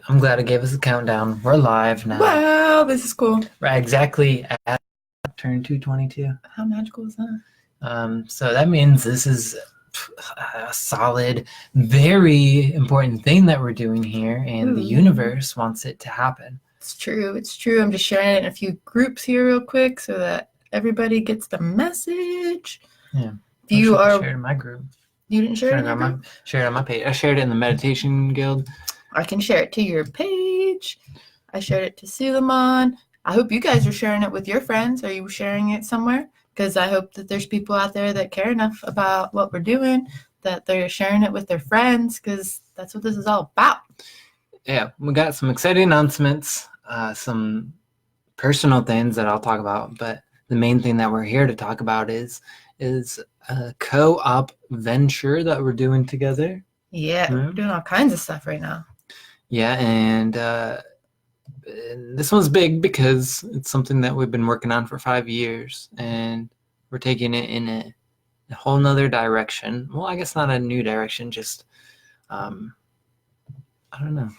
I'm glad it gave us a countdown. We're live now. Wow, this is cool. Right, exactly at turn 222. How magical is that? So that means this is a solid, very important thing that we're doing here, and the universe wants it to happen. It's true. It's true. I'm just sharing it in a few groups here real quick so that everybody gets the message. Yeah. If you are shared in my group. You didn't share it on Share it on my page. I shared it in the Meditation Guild. I can share it to your page. I shared it to Suleiman. I hope you guys are sharing it with your friends. Are you sharing it somewhere? Because I hope that there's people out there that care enough about what we're doing that they're sharing it with their friends, because that's what this is all about. Yeah, we got some exciting announcements, some personal things that I'll talk about, but the main thing that we're here to talk about is a co-op venture that we're doing together. Yeah, we're doing all kinds of stuff right now. Yeah, and this one's big because it's something that we've been working on for 5 years, and we're taking it in a whole nother direction. Well, I guess not a new direction, just I don't know.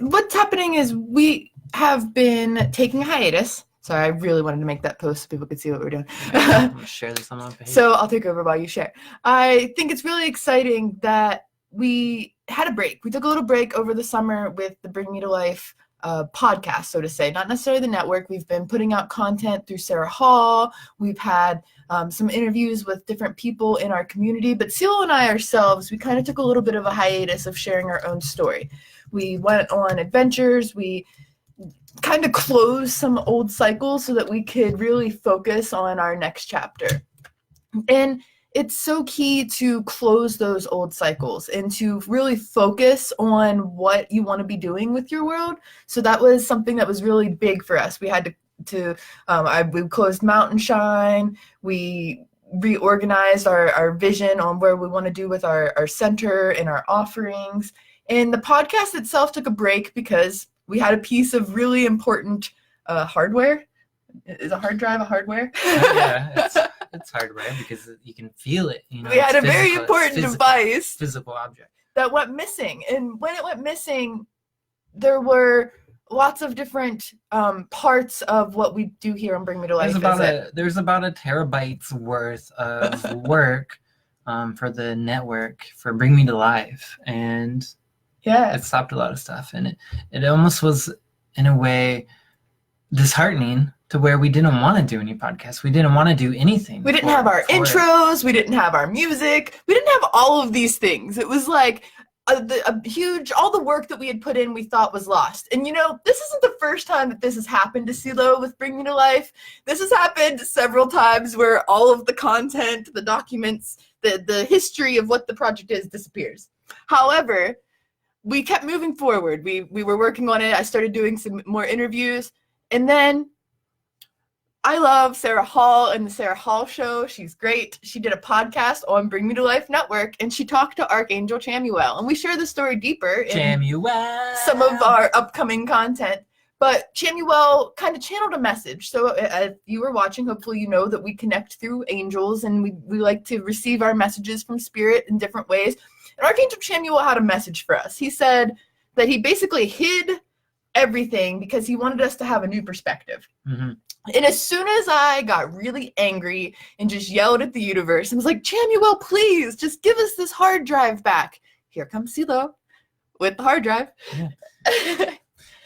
What's happening is we have been taking a hiatus. Sorry, I really wanted to make that post so people could see what we're doing. I'm going to share this on my page. So I'll take over while you share. I think it's really exciting that we had a break. We took a little break over the summer with the Bring Me to Life podcast, so to say. Not necessarily the network. We've been putting out content through Sarah Hall. We've had some interviews with different people in our community. But Seal and I ourselves, we kind of took a little bit of a hiatus of sharing our own story. We went on adventures. We kind of closed some old cycles so that we could really focus on our next chapter. And it's so key to close those old cycles and to really focus on what you want to be doing with your world. So that was something that was really big for us. We had we closed Mountain Shine. We reorganized our vision on where we want to do with our center and our offerings. And the podcast itself took a break because we had a piece of really important hardware. Is a hard drive a hardware? Yeah, it's hardware because you can feel it. You know, we had a very important device, physical object, that went missing. And when it went missing, there were lots of different parts of what we do here on Bring Me to Life. There's about a terabyte's worth of work for the network for Bring Me to Life, and yeah, it stopped a lot of stuff, and it almost was in a way disheartening to where we didn't want to do any podcasts. We didn't want to do anything. We didn't have our intros. We didn't have our music. We didn't have all of these things. It was like a huge, all the work that we had put in, we thought was lost. And this isn't the first time that this has happened to CeeLo with Bring Me to Life. This has happened several times where all of the content, the documents, the history of what the project is disappears. However, we kept moving forward. We were working on it. I started doing some more interviews. And then I love Sarah Hall and the Sarah Hall Show. She's great. She did a podcast on Bring Me to Life Network, and she talked to Archangel Chamuel. And we share the story deeper in some of our upcoming content. But Chamuel kind of channeled a message. So if you were watching, hopefully you know that we connect through angels, and we like to receive our messages from Spirit in different ways. And Archangel Chamuel had a message for us. He said that he basically hid everything because he wanted us to have a new perspective. Mm-hmm. And as soon as I got really angry and just yelled at the universe and was like, Chamuel, please, just give us this hard drive back. Here comes CeeLo with the hard drive. Yeah.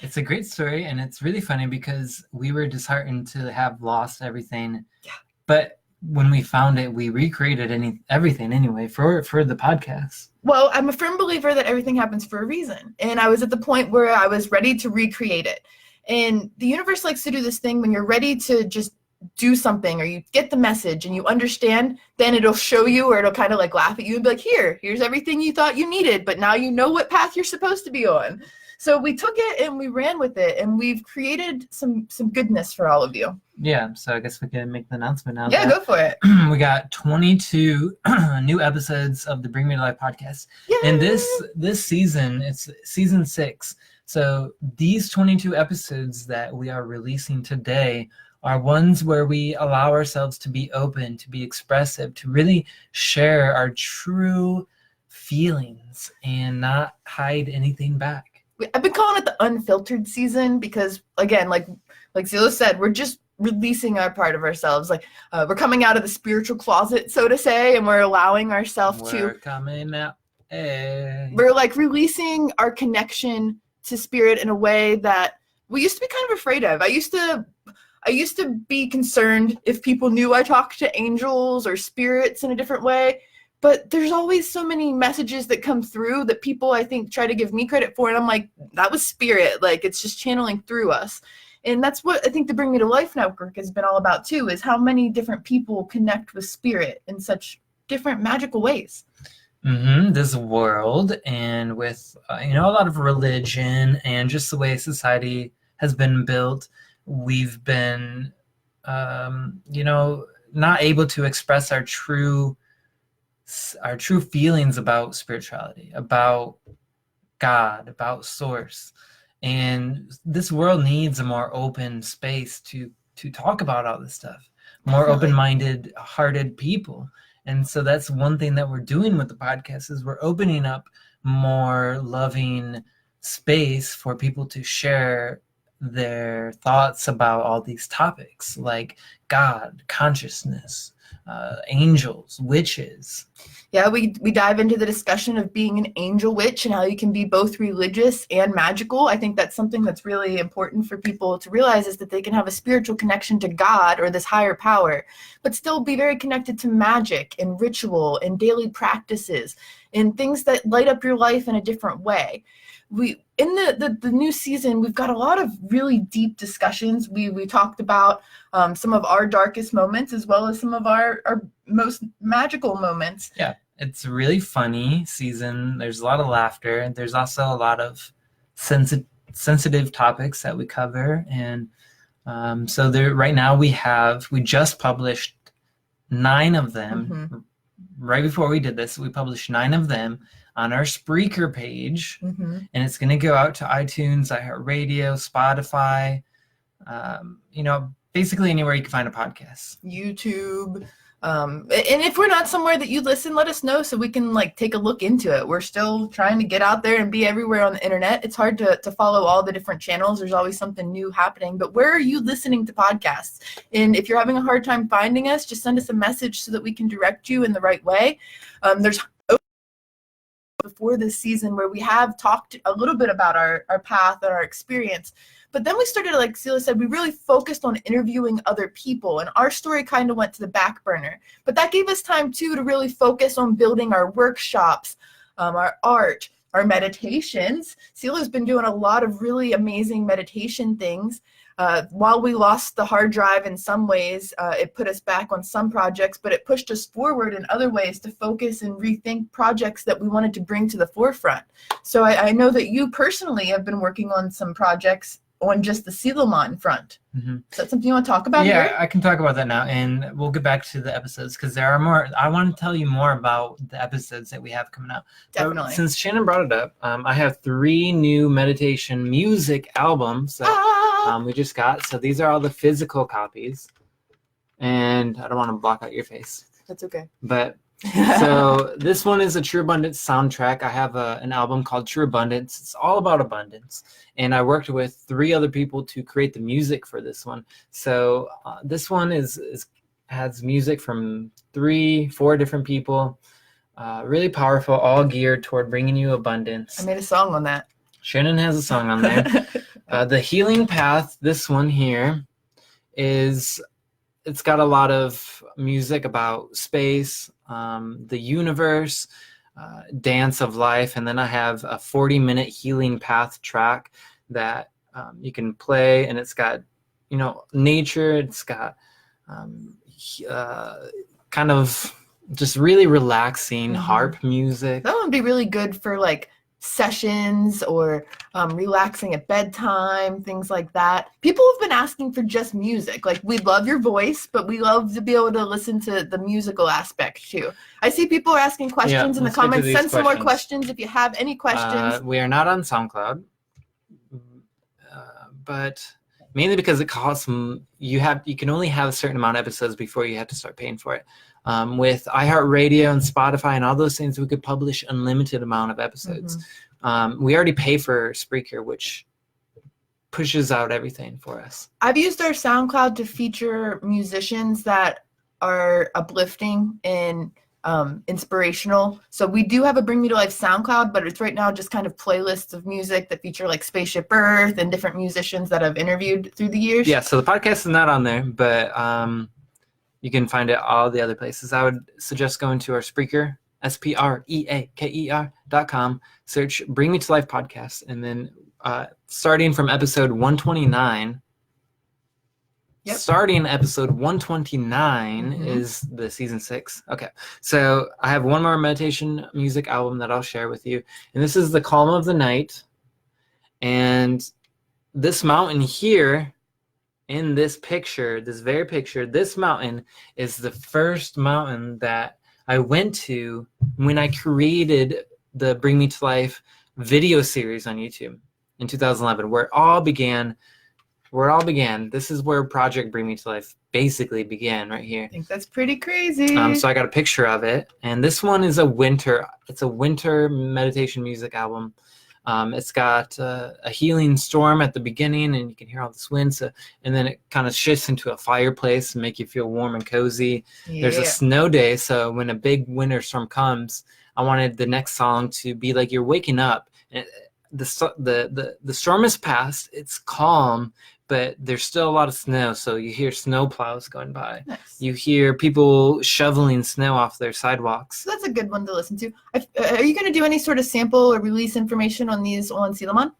It's a great story, and it's really funny because we were disheartened to have lost everything. Yeah. But when we found it, we recreated everything anyway for the podcast. Well, I'm a firm believer that everything happens for a reason. And I was at the point where I was ready to recreate it. And the universe likes to do this thing when you're ready to just do something, or you get the message and you understand, then it'll show you, or it'll kind of like laugh at you and be like, here's everything you thought you needed, but now you know what path you're supposed to be on. So we took it and we ran with it, and we've created some goodness for all of you. Yeah, so I guess we can make the announcement now. Yeah, go for it. We got 22 new episodes of the Bring Me to Life podcast. Yay! And this season, it's season 6. So these 22 episodes that we are releasing today are ones where we allow ourselves to be open, to be expressive, to really share our true feelings and not hide anything back. I've been calling it the unfiltered season because, again, like Zila said, we're just releasing our part of ourselves. Like we're coming out of the spiritual closet, so to say, and we're allowing ourselves We're coming out. Hey. We're like releasing our connection to spirit in a way that we used to be kind of afraid of. I used to be concerned if people knew I talked to angels or spirits in a different way. But there's always so many messages that come through that people, I think, try to give me credit for. And I'm like, that was spirit. Like, it's just channeling through us. And that's what I think the Bring Me to Life network has been all about, too, is how many different people connect with spirit in such different magical ways. This world, and with, a lot of religion and just the way society has been built, we've been, not able to express our true feelings about spirituality, about God, about source. And this world needs a more open space to talk about all this stuff, more open-minded, hearted people. And so that's one thing that we're doing with the podcast is we're opening up more loving space for people to share their thoughts about all these topics like God, consciousness, angels, witches. Yeah, we dive into the discussion of being an angel witch and how you can be both religious and magical. I think that's something that's really important for people to realize is that they can have a spiritual connection to God or this higher power, but still be very connected to magic and ritual and daily practices and things that light up your life in a different way. In the new season, we've got a lot of really deep discussions. We talked about some of our darkest moments as well as some of our most magical moments. Yeah, it's a really funny season. There's a lot of laughter. There's also a lot of sensitive topics that we cover. And so right now we just published 9 of them. Right before we did this, we published 9 of them on our Spreaker page, and it's going to go out to iTunes, iHeartRadio, Spotify, basically anywhere you can find a podcast. YouTube. And if we're not somewhere that you listen, let us know so we can take a look into it. We're still trying to get out there and be everywhere on the internet. It's hard to follow all the different channels. There's always something new happening. But where are you listening to podcasts? And if you're having a hard time finding us, just send us a message so that we can direct you in the right way. There's before this season where we have talked a little bit about our path and our experience. But then we started, like Celia said, we really focused on interviewing other people, and our story kind of went to the back burner. But that gave us time, too, to really focus on building our workshops, our art, our meditations. Celia's been doing a lot of really amazing meditation things. While we lost the hard drive in some ways, it put us back on some projects, but it pushed us forward in other ways to focus and rethink projects that we wanted to bring to the forefront. So I know that you personally have been working on some projects on just the Silaman front. Is that something you want to talk about? Yeah, here? I can talk about that now, and we'll get back to the episodes because there are more. I want to tell you more about the episodes that we have coming out. Definitely. So, since Shannon brought it up, I have 3 new meditation music albums that we just got. So these are all the physical copies, and I don't want to block out your face. That's okay. But so this one is a True Abundance soundtrack. I have an album called True Abundance. It's all about abundance. And I worked with 3 other people to create the music for this one. So this one has music from 3-4 different people. Really powerful, all geared toward bringing you abundance. I made a song on that. Shannon has a song on there. The Healing Path, this one here, it's got a lot of music about space, the universe, dance of life, and then I have a 40-minute Healing Path track that you can play, and it's got, nature, it's got kind of just really relaxing harp music. That would be really good for sessions or relaxing at bedtime, things like that. People have been asking for just music. We love your voice, but we love to be able to listen to the musical aspect too. I see people are asking questions in the comments. Send some more questions if you have any questions. We are not on SoundCloud, but mainly because it costs. You can only have a certain amount of episodes before you have to start paying for it. With iHeartRadio and Spotify and all those things, we could publish unlimited amount of episodes. We already pay for Spreaker, which pushes out everything for us. I've used our SoundCloud to feature musicians that are uplifting and inspirational. So we do have a Bring Me to Life SoundCloud, but it's right now just kind of playlists of music that feature like Spaceship Earth and different musicians that I've interviewed through the years. Yeah, so the podcast is not on there, but you can find it all the other places. I would suggest going to our Spreaker, SPREAKER.com, search Bring Me to Life podcast, and then starting from episode 129, starting episode 129 is the season 6. Okay, so I have one more meditation music album that I'll share with you, and this is The Calm of the Night. And this mountain here in this picture, this very picture, this mountain is the first mountain that I went to when I created the Bring Me to Life video series on YouTube in 2011, where it all began. This is where Project Bring Me to Life basically began, right here. I think that's pretty crazy. So I got a picture of it, and this one is a winter meditation music album. It's got a healing storm at the beginning, and you can hear all this wind. And then it kind of shifts into a fireplace and make you feel warm and cozy. Yeah. There's a snow day, so when a big winter storm comes, I wanted the next song to be like you're waking up. The storm is past. It's calm, but there's still a lot of snow, so you hear snow plows going by. Nice. You hear people shoveling snow off their sidewalks. So that's a good one to listen to. Are you going to do any sort of sample or release information on these on Silamon?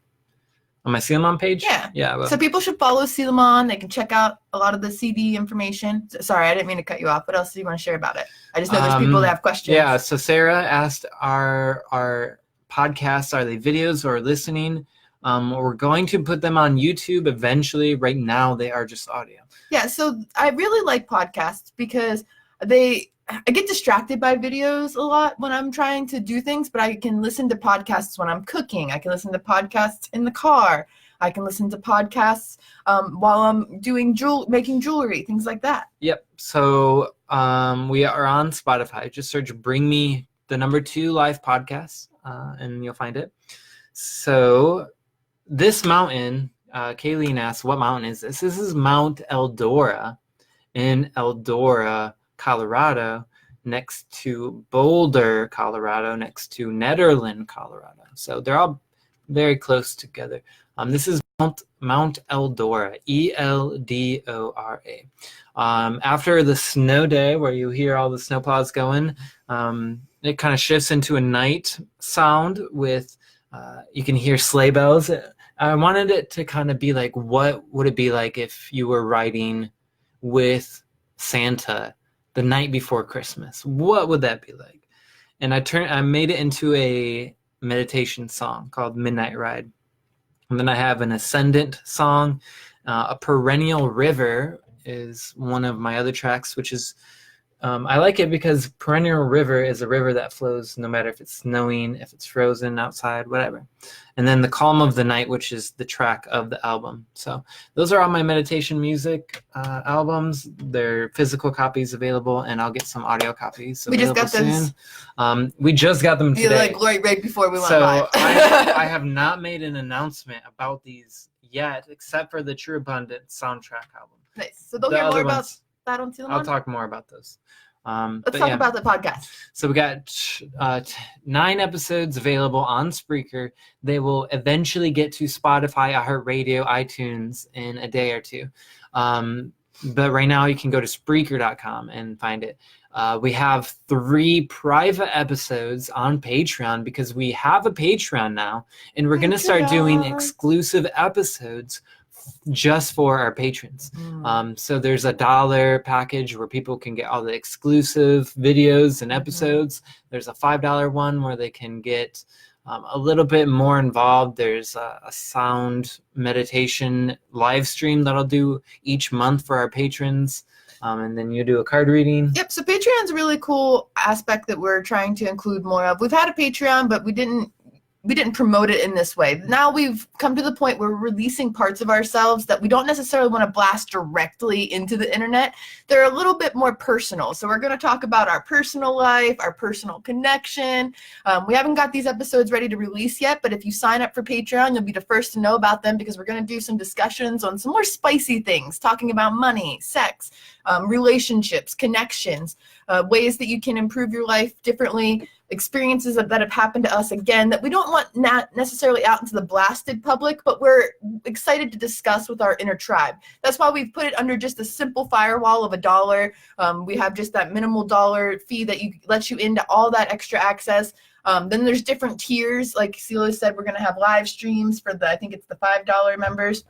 On my Silamon page? Yeah. Yeah. So people should follow Silamon. They can check out a lot of the CD information. Sorry, I didn't mean to cut you off. What else do you want to share about it? I just know there's people that have questions. Yeah, so Sarah asked, our podcasts, are they videos or listening? We're going to put them on YouTube eventually. Right now, they are just audio. Yeah, so I really like podcasts because I get distracted by videos a lot when I'm trying to do things, but I can listen to podcasts when I'm cooking. I can listen to podcasts in the car. I can listen to podcasts while I'm doing making jewelry, things like that. Yep. So we are on Spotify. Just search "Bring Me the number 2 Live podcast," and you'll find it. So this mountain, Kayleen asked, what mountain is this? This is Mount Eldora in Eldora, Colorado, next to Boulder, Colorado, next to Nederland, Colorado. So they're all very close together. This is Mount Eldora, Eldora. After the snow day, where you hear all the snowplows going, it kind of shifts into a night sound with you can hear sleigh bells. I wanted it to kind of be like, what would it be like if you were riding with Santa the night before Christmas? What would that be like? And I made it into a meditation song called Midnight Ride. And then I have an Ascendant song. A Perennial River is one of my other tracks, which is I like it because Perennial River is a river that flows no matter if it's snowing, if it's frozen outside, whatever. And then The Calm of the Night, which is the track of the album. So those are all my meditation music albums. They're physical copies available, and I'll get some audio copies available soon. We just got this. We just got them today. Like right before we went live. So I have not made an announcement about these yet, except for the True Abundance soundtrack album. Nice. So they'll hear more about that on Silamon? I'll talk more about those. Let's talk about the podcast. So we got 9 episodes available on Spreaker. They will eventually get to Spotify, iHeartRadio, iTunes in a day or two. But right now you can go to Spreaker.com and find it. We have 3 private episodes on Patreon because we have a Patreon now, and we're going to start doing exclusive episodes just for our patrons. So there's a $1 package where people can get all the exclusive videos and episodes. There's a $5 one where they can get a little bit more involved. There's a sound meditation live stream that I'll do each month for our patrons. And then you do a card reading. Yep. So Patreon's a really cool aspect that we're trying to include more of. We've had a Patreon, but we didn't promote it in this way. Now we've come to the point where we're releasing parts of ourselves that we don't necessarily want to blast directly into the internet. They're a little bit more personal. So we're going to talk about our personal life, our personal connection. We haven't got these episodes ready to release yet, but if you sign up for Patreon, you'll be the first to know about them, because we're going to do some discussions on some more spicy things, talking about money, sex, relationships, connections, ways that you can improve your life differently, experiences that have happened to us, again, that we don't want not necessarily out into the blasted public, but we're excited to discuss with our inner tribe. That's why we've put it under just a simple firewall of $1. We have just that minimal dollar fee that lets you into all that extra access. Then there's different tiers. Like Celia said, we're going to have live streams for I think it's the $5 members.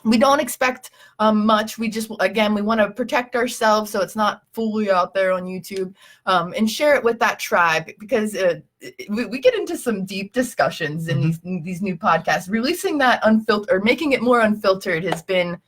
We don't expect much. We just, again, we want to protect ourselves so it's not fully out there on YouTube, and share it with that tribe, because we get into some deep discussions in these new podcasts. Releasing that unfiltered, or making it more unfiltered, has been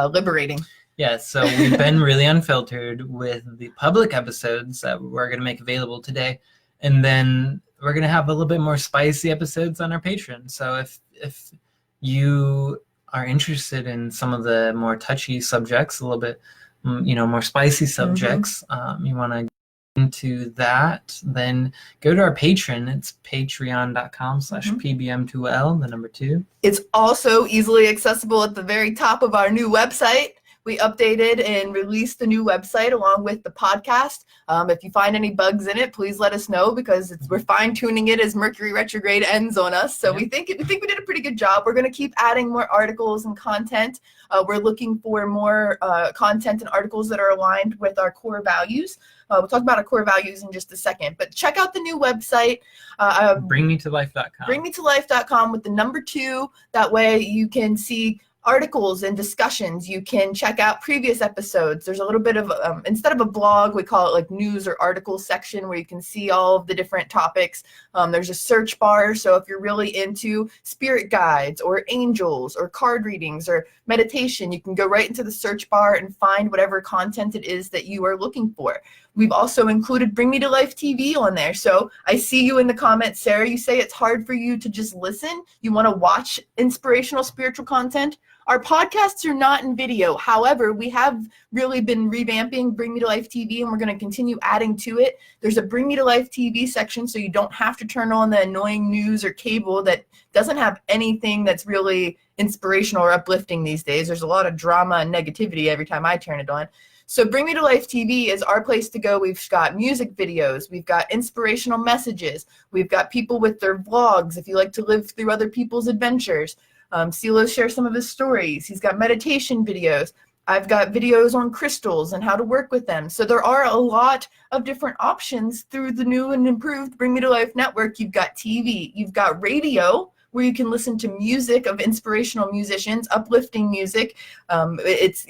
liberating. Yeah, so we've been really unfiltered with the public episodes that we're going to make available today. And then we're going to have a little bit more spicy episodes on our Patreon. So if you are interested in some of the more touchy subjects, a little bit, more spicy subjects, you want to get into that, then go to our Patreon. It's patreon.com/pbm2l, the number 2. It's also easily accessible at the very top of our new website. We updated and released the new website along with the podcast. If you find any bugs in it, please let us know, because we're fine-tuning it as Mercury retrograde ends on us. So we think we did a pretty good job. We're going to keep adding more articles and content. We're looking for more content and articles that are aligned with our core values. We'll talk about our core values in just a second. But check out the new website. bringmetolife.com. bringmetolife.com with the number 2. That way you can see articles and discussions. You can check out previous episodes. There's a little bit of, instead of a blog, we call it like news or article section, where you can see all of the different topics. There's a search bar. So if you're really into spirit guides or angels or card readings or meditation, you can go right into the search bar and find whatever content it is that you are looking for. We've also included Bring Me to Life TV on there. So I see you in the comments, Sarah. You say it's hard for you to just listen. You want to watch inspirational spiritual content. Our podcasts are not in video. However, we have really been revamping Bring Me to Life TV, and we're going to continue adding to it. There's a Bring Me to Life TV section, so you don't have to turn on the annoying news or cable that doesn't have anything that's really inspirational or uplifting these days. There's a lot of drama and negativity every time I turn it on. So Bring Me to Life TV is our place to go. We've got music videos. We've got inspirational messages. We've got people with their vlogs if you like to live through other people's adventures. CeeLo shares some of his stories. He's got meditation videos. I've got videos on crystals and how to work with them. So there are a lot of different options through the new and improved Bring Me to Life network. You've got TV. You've got radio, where you can listen to music of inspirational musicians, uplifting music. It's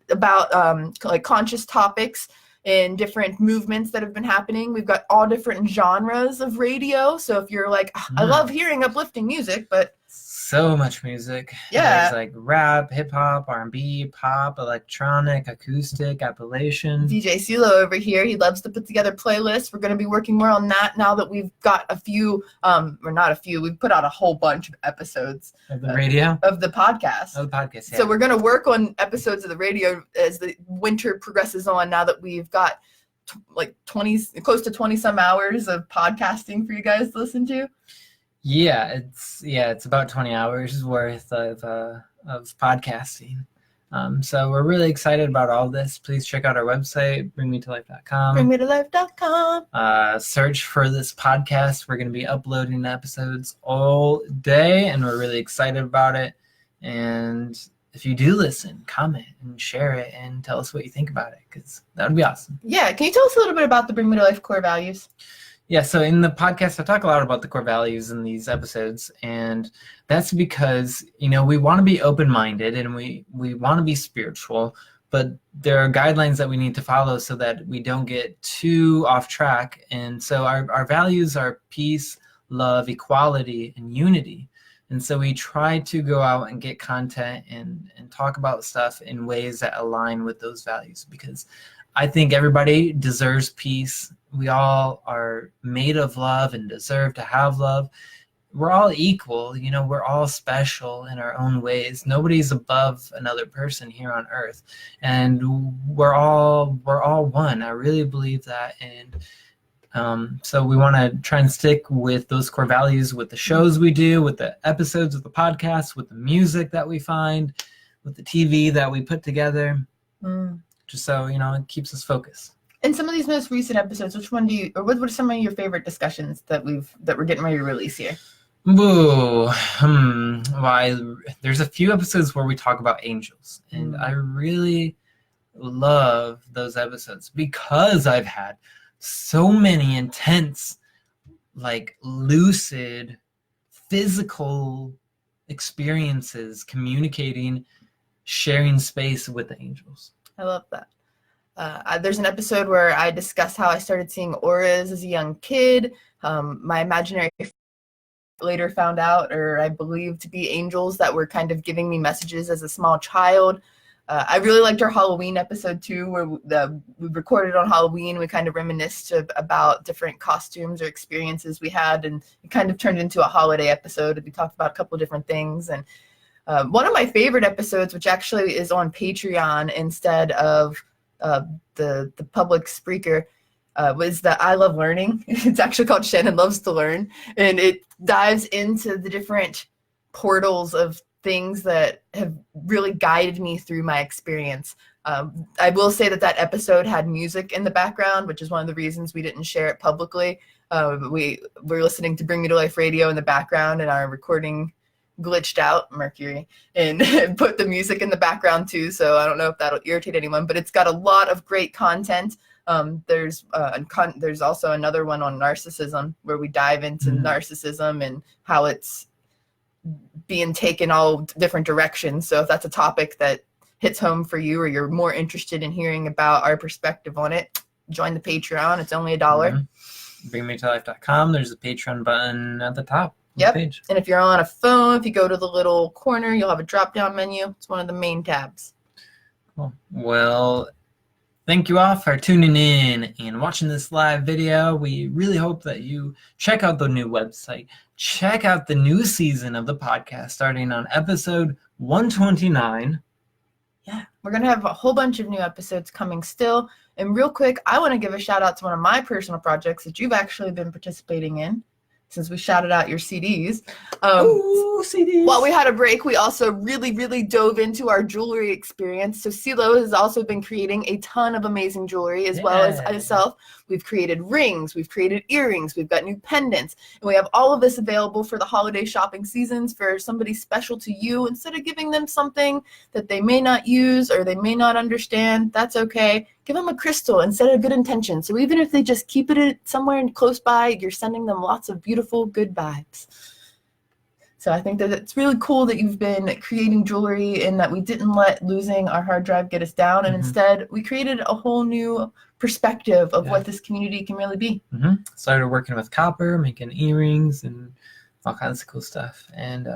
about like conscious topics and different movements that have been happening. We've got all different genres of radio. So if you're like, I love hearing uplifting music, but so much music. Yeah. There's like rap, hip hop, R&B, pop, electronic, acoustic, Appalachian. DJ CeeLo over here, he loves to put together playlists. We're going to be working more on that now that we've got a few, or not a few, we've put out a whole bunch of episodes. Of the radio? Of the podcast. Of the podcast, yeah. So we're going to work on episodes of the radio as the winter progresses on, now that we've got like 20, close to 20 some hours of podcasting for you guys to listen to. Yeah, it's about 20 hours worth of podcasting. So we're really excited about all this. Please check out our website, bringmetolife.com. bringmetolife.com. Search for this podcast. We're going to be uploading episodes all day, and we're really excited about it. And if you do listen, comment and share it and tell us what you think about it, because that would be awesome. Yeah, can you tell us a little bit about the Bring Me to Life core values? Yeah, so in the podcast, I talk a lot about the core values in these episodes, and that's because, we want to be open-minded and we want to be spiritual, but there are guidelines that we need to follow so that we don't get too off track. And so our values are peace, love, equality, and unity. And so we try to go out and get content and talk about stuff in ways that align with those values, because I think everybody deserves peace. We all are made of love and deserve to have love. we're all equal. You know, we're all special in our own ways. Nobody's above another person here on earth, and we're all one. I really believe that. And so we want to try and stick with those core values with the shows we do, with the episodes of the podcast, with the music that we find, with the TV that we put together, just so, you know, it keeps us focused. In some of these most recent episodes, which one do you, or what are some of your favorite discussions that we're getting ready to release here? Ooh, there's a few episodes where we talk about angels, and I really love those episodes because I've had so many intense, like, lucid, physical experiences communicating, sharing space with the angels. I love that. There's an episode where I discuss how I started seeing auras as a young kid. My imaginary later found out, or I believed to be angels that were kind of giving me messages as a small child. I really liked our Halloween episode too, where we recorded on Halloween. We kind of reminisced about different costumes or experiences we had, and it kind of turned into a holiday episode. We talked about a couple of different things. And one of my favorite episodes, which actually is on Patreon instead of the public Spreaker, was the I Love Learning. It's actually called Shannon Loves to Learn, and it dives into the different portals of things that have really guided me through my experience. I will say that episode had music in the background, which is one of the reasons we didn't share it publicly. We were listening to Bring Me to Life Radio in the background, and our recording glitched out, Mercury, and put the music in the background too, so I don't know if that'll irritate anyone, but it's got a lot of great content. There's also another one on narcissism, where we dive into narcissism and how it's being taken all different directions. So if that's a topic that hits home for you, or you're more interested in hearing about our perspective on it, join the Patreon. It's only $1. BringMeToLife.com. There's a Patreon button at the top. Yep. Page. And if you're on a phone, if you go to the little corner, you'll have a drop-down menu. It's one of the main tabs. Cool. Well, thank you all for tuning in and watching this live video. We really hope that you check out the new website. Check out the new season of the podcast starting on episode 129. Yeah, we're going to have a whole bunch of new episodes coming still. And real quick, I want to give a shout out to one of my personal projects that you've actually been participating in, since we shouted out your CDs. Ooh, CDs. While we had a break, we also really dove into our jewelry experience. So CeeLo has also been creating a ton of amazing jewelry, as well as myself. We've created rings, we've created earrings, we've got new pendants, and we have all of this available for the holiday shopping seasons for somebody special to you. Instead of giving them something that they may not use or they may not understand, that's okay. Give them a crystal instead of good intention. So even if they just keep it somewhere close by, you're sending them lots of beautiful, good vibes. So I think that it's really cool that you've been creating jewelry, and that we didn't let losing our hard drive get us down. And instead, we created a whole new perspective of what this community can really be. Started working with copper, making earrings and all kinds of cool stuff. And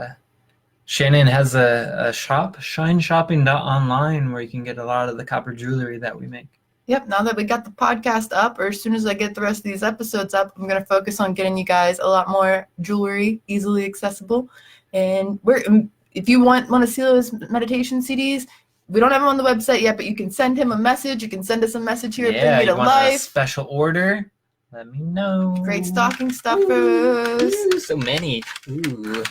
Shannon has a shop, shineshopping.online, where you can get a lot of the copper jewelry that we make. Yep, now that we got the podcast up, or as soon as I get the rest of these episodes up, I'm going to focus on getting you guys a lot more jewelry, easily accessible. And if you want to see those meditation CDs, we don't have them on the website yet, but you can send him a message. You can send us a message here at Bring Me to Life. A special order, let me know. Great stocking stuffers. Ooh, so many. Ooh.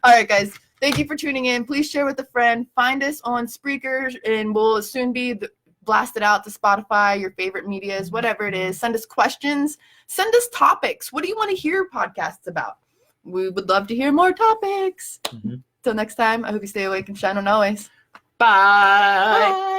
All right, guys. Thank you for tuning in. Please share with a friend. Find us on Spreaker, and we'll soon be blasted out to Spotify, your favorite medias, whatever it is. Send us questions. Send us topics. What do you want to hear podcasts about? We would love to hear more topics. Till next time, I hope you stay awake and shine on always. Bye. Bye.